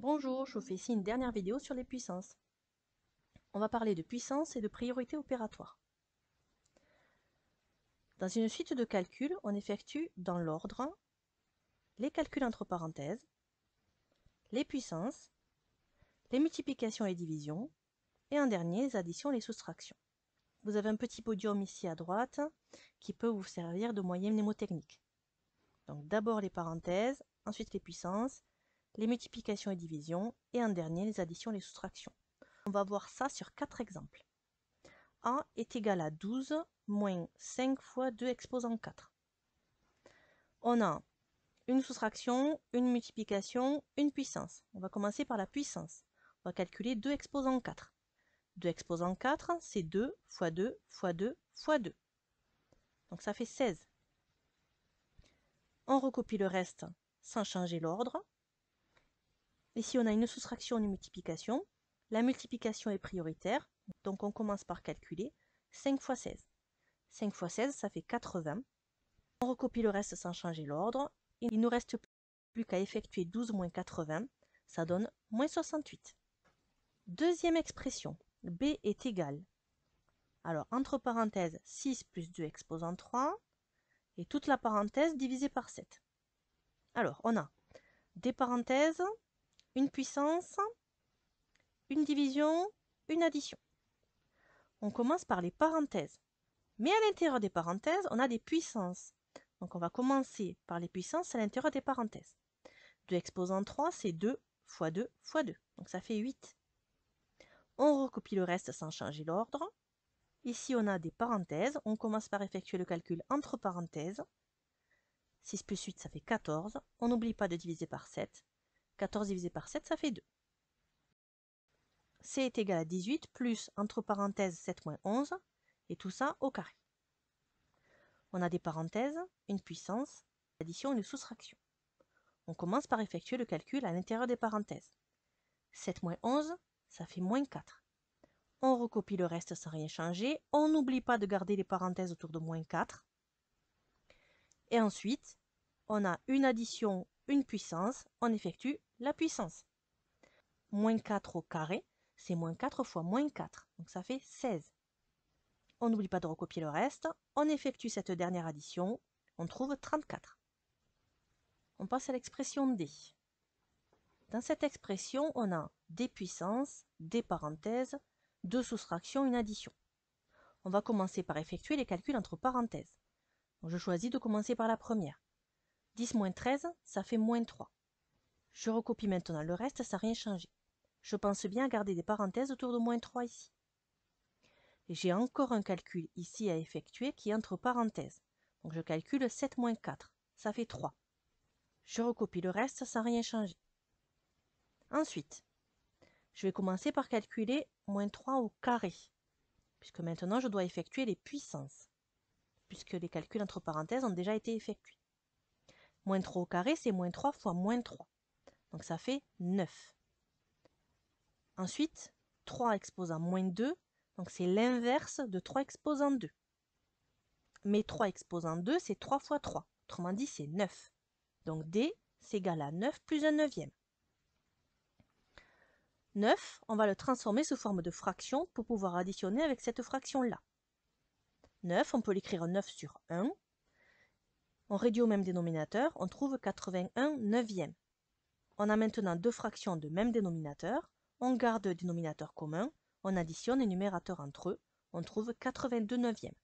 Bonjour, je vous fais ici une dernière vidéo sur les puissances. On va parler de puissance et de priorité opératoire. Dans une suite de calculs, on effectue dans l'ordre les calculs entre parenthèses, les puissances, les multiplications et divisions, et en dernier, les additions et les soustractions. Vous avez un petit podium ici à droite qui peut vous servir de moyen mnémotechnique. Donc d'abord les parenthèses, ensuite les puissances, les multiplications et divisions, et en dernier, les additions et les soustractions. On va voir ça sur 4 exemples. A est égal à 12 moins 5 fois 2 exposant 4. On a une soustraction, une multiplication, une puissance. On va commencer par la puissance. On va calculer 2 exposant 4. 2 exposant 4, c'est 2 fois 2 fois 2 fois 2. Donc ça fait 16. On recopie le reste sans changer l'ordre. Ici, on a une soustraction, une multiplication. La multiplication est prioritaire, donc on commence par calculer 5 fois 16. 5 fois 16, ça fait 80. On recopie le reste sans changer l'ordre. Il ne nous reste plus qu'à effectuer 12 moins 80, ça donne moins 68. Deuxième expression, B est égal. Alors, entre parenthèses, 6 plus 2 exposant 3, et toute la parenthèse divisée par 7. Alors, on a des parenthèses, une puissance, une division, une addition. On commence par les parenthèses. Mais à l'intérieur des parenthèses, on a des puissances. Donc on va commencer par les puissances à l'intérieur des parenthèses. 2 exposant 3, c'est 2 fois 2 fois 2. Donc ça fait 8. On recopie le reste sans changer l'ordre. Ici, on a des parenthèses. On commence par effectuer le calcul entre parenthèses. 6 plus 8, ça fait 14. On n'oublie pas de diviser par 7. 14 divisé par 7, ça fait 2. C est égal à 18, plus, entre parenthèses, 7 moins 11. Et tout ça au carré. On a des parenthèses, une puissance, une addition et une soustraction. On commence par effectuer le calcul à l'intérieur des parenthèses. 7 moins 11, ça fait moins 4. On recopie le reste sans rien changer. On n'oublie pas de garder les parenthèses autour de moins 4. Et ensuite, on a une addition, une puissance. On effectue la puissance. Moins 4 au carré, c'est moins 4 fois moins 4. Donc ça fait 16. On n'oublie pas de recopier le reste. On effectue cette dernière addition. On trouve 34. On passe à l'expression D. Dans cette expression, on a des puissances, des parenthèses, deux soustractions, une addition. On va commencer par effectuer les calculs entre parenthèses. Donc je choisis de commencer par la première. 10 moins 13, ça fait moins 3. Je recopie maintenant le reste sans rien changer. Je pense bien à garder des parenthèses autour de moins 3 ici. Et j'ai encore un calcul ici à effectuer qui est entre parenthèses. Donc je calcule 7 moins 4, ça fait 3. Je recopie le reste sans rien changer. Ensuite, je vais commencer par calculer moins 3 au carré, puisque maintenant je dois effectuer les puissances, puisque les calculs entre parenthèses ont déjà été effectués. Moins 3 au carré, c'est moins 3 fois moins 3. Donc ça fait 9. Ensuite, 3 exposant moins 2, donc c'est l'inverse de 3 exposant 2. Mais 3 exposant 2, c'est 3 fois 3. Autrement dit, c'est 9. Donc D, c'est égal à 9 plus un neuvième. 9, on va le transformer sous forme de fraction pour pouvoir additionner avec cette fraction-là. 9, on peut l'écrire 9 sur 1. On réduit au même dénominateur, on trouve 81 neuvième. On a maintenant deux fractions de même dénominateur. On garde le dénominateur commun, on additionne les numérateurs entre eux, on trouve 82 neuvième.